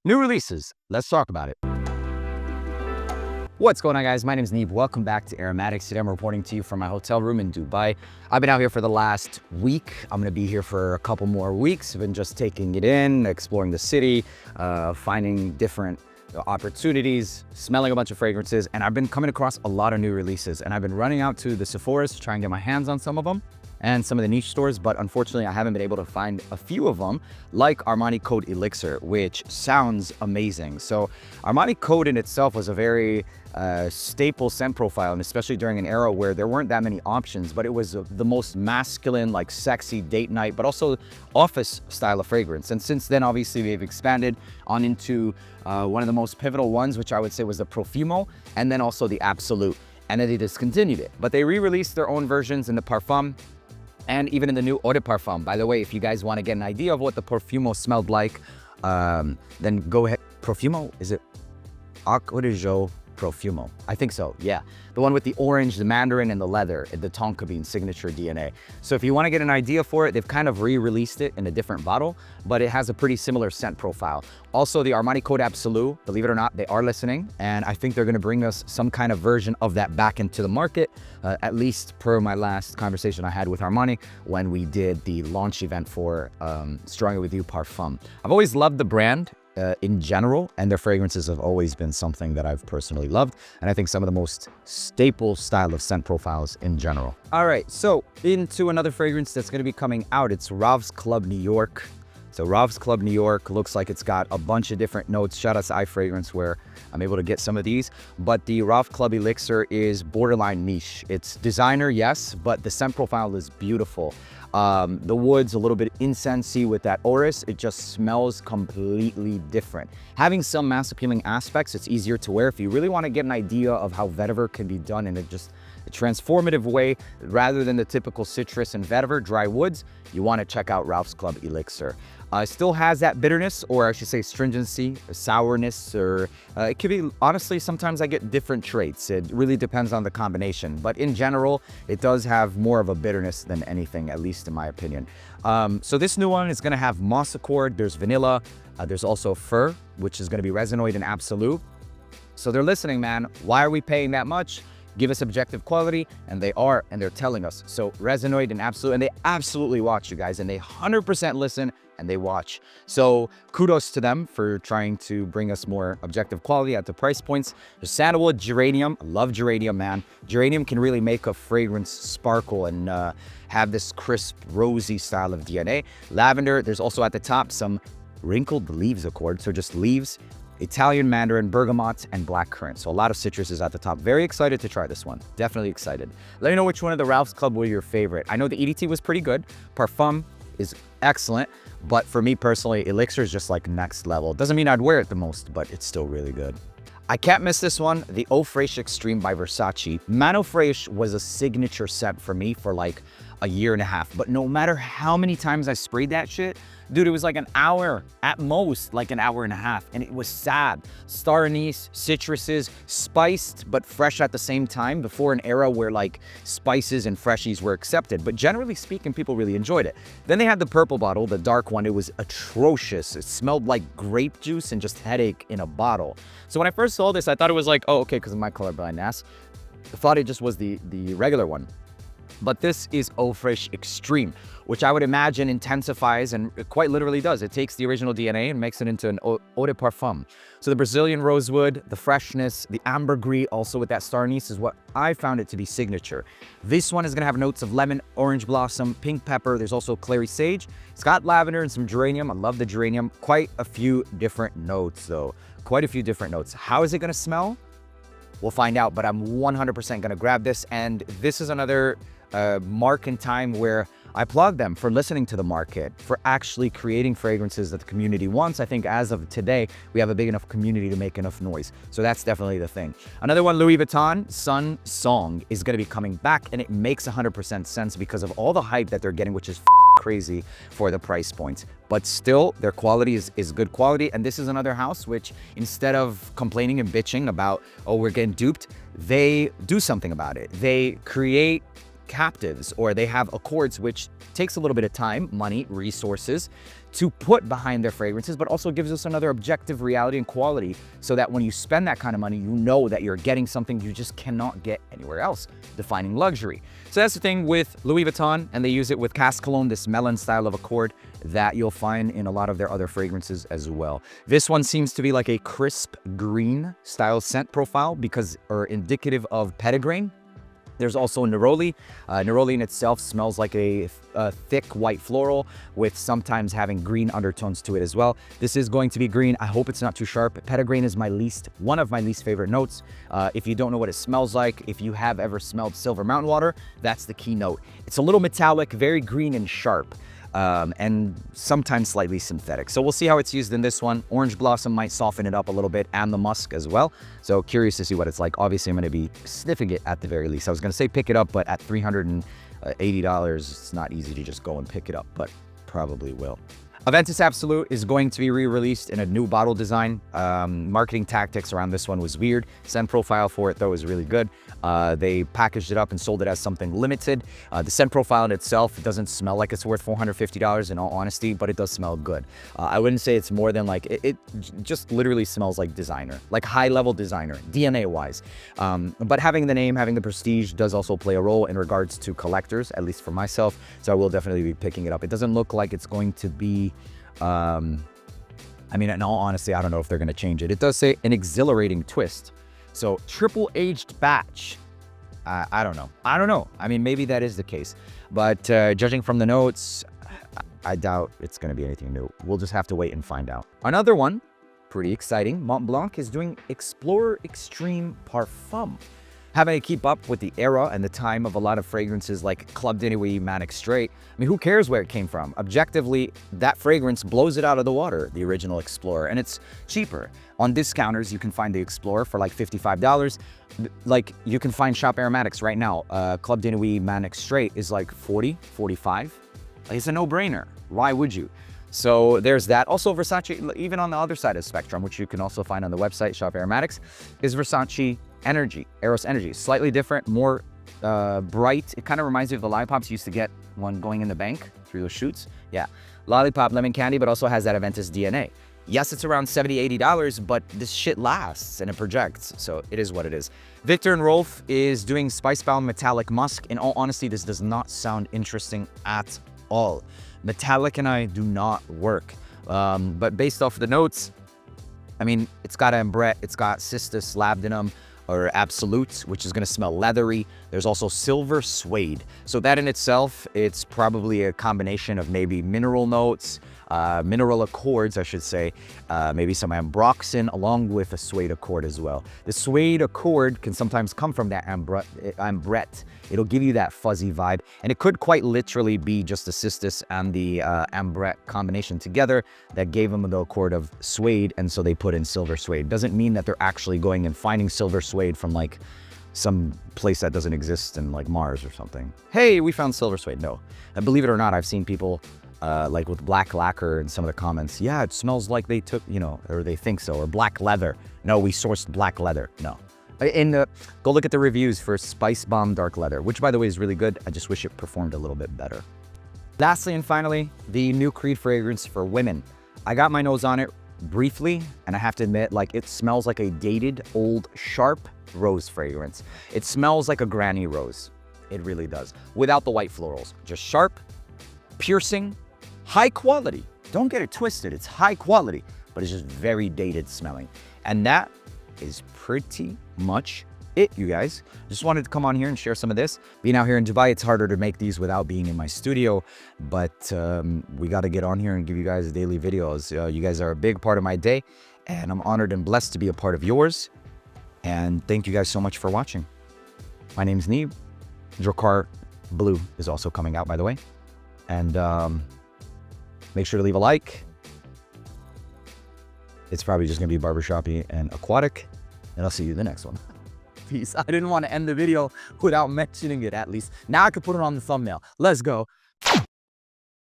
New releases. Let's talk about it. What's going on, guys? My name is Neve. Welcome back to AROMATIX. Today I'm reporting to you from my hotel room in Dubai. I've been out here for the last week. I'm going to be here for a couple more weeks. I've been just taking it in, exploring the city, finding different opportunities, smelling a bunch of fragrances, and I've been coming across a lot of new releases. And I've been running out to the Sephora's to try and get my hands on some of them and some of the niche stores, but unfortunately I haven't been able to find a few of them, like Armani Code Elixir, which sounds amazing. So Armani Code in itself was a very staple scent profile, and especially during an era where there weren't that many options, but it was the most masculine, like sexy date night, but also office style of fragrance. And since then, obviously, we've expanded on into one of the most pivotal ones, which I would say was the Profumo, and then also the Absolute. And then they discontinued it, but they re-released their own versions in the Parfum, and even in the new Eau de Parfum. By the way, if you guys want to get an idea of what the Profumo smelled like, then go ahead. Profumo, is it Eau de Jo Profumo? I think so, yeah. The one with the orange, the mandarin, and the leather, the tonka bean signature DNA. So if you want to get an idea for it, they've kind of re-released it in a different bottle, but it has a pretty similar scent profile. Also, the Armani Code Absolute, believe it or not, they are listening, and I think they're going to bring us some kind of version of that back into the market, at least per my last conversation I had with Armani when we did the launch event for Stronger With You Parfum. I've always loved the brand in general, and their fragrances have always been something that I've personally loved, and I think some of the most staple style of scent profiles in general. All right, so into another fragrance that's going to be coming out. It's Rolf's Club New York. So Rolf's Club New York looks like it's got a bunch of different notes. Shout out to iFragrance where I'm able to get some of these, but the Rolf Club Elixir is borderline niche. It's designer, yes, but the scent profile is beautiful. The wood's a little bit incensey with that orris. It just smells completely different. Having some mass appealing aspects, it's easier to wear. If you really want to get an idea of how vetiver can be done in a transformative way, rather than the typical citrus and vetiver, dry woods, you want to check out Rolf's Club Elixir. It still has that bitterness, or I should say stringency, or sourness, or it could be, honestly, sometimes I get different traits. It really depends on the combination, but in general, it does have more of a bitterness than anything, at least in my opinion. So this new one is going to have moss accord, there's vanilla, there's also fir, which is going to be resinoid and absolute. So they're listening, man. Why are we paying that much? Give us objective quality, and they are, and they're telling us. So resinoid and absolute, and they absolutely watch, you guys, and they 100% listen and they watch. So kudos to them for trying to bring us more objective quality at the price points. The sandalwood, geranium, I love geranium, man. Geranium can really make a fragrance sparkle and have this crisp, rosy style of DNA. Lavender, there's also at the top some wrinkled leaves accord, so just leaves. Italian mandarin, bergamot, and blackcurrant. So a lot of citrus is at the top. Very excited to try this one. Definitely excited. Let me know which one of the Rolf's Club were your favorite. I know the EDT was pretty good. Parfum is excellent, but for me personally, Elixir is just like next level. Doesn't mean I'd wear it the most, but it's still really good. I can't miss this one, the Eau Fraiche Extreme by Versace. Eau Fraiche was a signature scent for me for like a year and a half, but no matter how many times I sprayed that shit, dude, it was like an hour, at most like an hour and a half, and it was sad. Star anise, citruses, spiced, but fresh at the same time, before an era where like spices and freshies were accepted, but generally speaking, people really enjoyed it. Then they had the purple bottle, the dark one. It was atrocious. It smelled like grape juice and just headache in a bottle. So when I first saw this, I thought it was like, oh, okay, because of my colorblind ass. I thought it just was the regular one. But this is Eau Fraiche Extreme, which I would imagine intensifies, and it quite literally does. It takes the original DNA and makes it into an Eau de Parfum. So the Brazilian rosewood, the freshness, the ambergris, also with that star anise, is what I found it to be signature. This one is gonna have notes of lemon, orange blossom, pink pepper. There's also clary sage. It's got lavender and some geranium. I love the geranium. Quite a few different notes though. Quite a few different notes. How is it gonna smell? We'll find out, but I'm 100% gonna grab this. And this is another mark in time where I applaud them for listening to the market, for actually creating fragrances that the community wants. I think as of today, we have a big enough community to make enough noise. So that's definitely the thing. Another one, Louis Vuitton, Sun Song, is gonna be coming back, and it makes 100% sense because of all the hype that they're getting, which is crazy for the price points. But still, their quality is good quality. And this is another house which, instead of complaining and bitching about, oh, we're getting duped, they do something about it. They create captives, or they have accords, which takes a little bit of time, money, resources to put behind their fragrances, but also gives us another objective reality and quality so that when you spend that kind of money, you know that you're getting something you just cannot get anywhere else, defining luxury. So that's the thing with Louis Vuitton, and they use it with Cask Cologne, this melon style of accord that you'll find in a lot of their other fragrances as well. This one seems to be like a crisp green style scent profile or indicative of petitgrain. There's also neroli. Neroli in itself smells like a thick white floral with sometimes having green undertones to it as well. This is going to be green. I hope it's not too sharp. Petitgrain is one of my least favorite notes. If you don't know what it smells like, if you have ever smelled Silver Mountain Water, that's the key note. It's a little metallic, very green and sharp. And sometimes slightly synthetic. So we'll see how it's used in this one. Orange Blossom might soften it up a little bit, and the musk as well. So curious to see what it's like. Obviously, I'm going to be sniffing it at the very least. I was going to say pick it up, but at $380, it's not easy to just go and pick it up, but probably will. Aventus Absolute is going to be re-released in a new bottle design. Marketing tactics around this one was weird. Scent profile for it, though, is really good. They packaged it up and sold it as something limited. The scent profile in itself doesn't smell like it's worth $450 in all honesty, but it does smell good. I wouldn't say it's more than like, it just literally smells like designer, like high-level designer, DNA-wise. But having the name, having the prestige does also play a role in regards to collectors, at least for myself. So I will definitely be picking it up. It doesn't look like it's going to be I mean, in all honesty, I don't know if they're going to change it. It does say an exhilarating twist. So triple aged batch. I don't know. I mean, maybe that is the case, but judging from the notes, I doubt it's going to be anything new. We'll just have to wait and find out. Another one, pretty exciting. Montblanc is doing Explorer Extreme Parfum. Having to keep up with the era and the time of a lot of fragrances like Club de Nuit, Manic Straight. I mean, who cares where it came from? Objectively, that fragrance blows it out of the water, the original Explorer, and it's cheaper. On discounters, you can find the Explorer for like $55. Like, you can find Shop AROMATIX right now. Club de Nuit, Manic Straight is like $40, $45. It's a no-brainer. Why would you? So there's that. Also, Versace, even on the other side of the spectrum, which you can also find on the website, Shop AROMATIX, is Versace Energy, Eros Energy. Slightly different, more bright. It kind of reminds me of the lollipops you used to get when going in the bank through those shoots. Yeah, lollipop, lemon candy, but also has that Aventus DNA. Yes, it's around $70, $80, but this shit lasts and it projects, so it is what it is. Victor and Rolf is doing Spicebomb Metallic Musk. In all honesty, this does not sound interesting at all. Metallic and I do not work, but based off the notes, I mean, it's got ambrette, it's got cistus labdanum, or absolute, which is going to smell leathery. There's also silver suede. So that in itself, it's probably a combination of maybe mineral notes, mineral accords, I should say, maybe some ambroxan along with a suede accord as well. The suede accord can sometimes come from that ambrette. It'll give you that fuzzy vibe, and it could quite literally be just the cistus and the ambrette combination together that gave them the accord of suede, and so they put in silver suede. Doesn't mean that they're actually going and finding silver suede from like some place that doesn't exist in like Mars or something. Hey, we found silver suede. No, and believe it or not, I've seen people like with black lacquer in some of the comments. Yeah, it smells like they took, you know, or they think so, or black leather. No, we sourced black leather. No. Go look at the reviews for Spicebomb Dark Leather, which by the way is really good. I just wish it performed a little bit better. Lastly and finally, the new Creed fragrance for women. I got my nose on it briefly, and I have to admit, like, it smells like a dated, old, sharp rose fragrance. It smells like a granny rose. It really does. Without the white florals. Just sharp, piercing, high quality. Don't get it twisted. It's high quality, but it's just very dated smelling. And that is pretty much it, you guys. Just wanted to come on here and share some of this. Being out here in Dubai, it's harder to make these without being in my studio, but we got to get on here and give you guys daily videos. You guys are a big part of my day, and I'm honored and blessed to be a part of yours. And thank you guys so much for watching. My name's Neeb. Drakkar Bleu is also coming out, by the way. And make sure to leave a like. It's probably just going to be barbershoppy and aquatic. And I'll see you in the next one. Peace. I didn't want to end the video without mentioning it, at least. Now I could put it on the thumbnail. Let's go.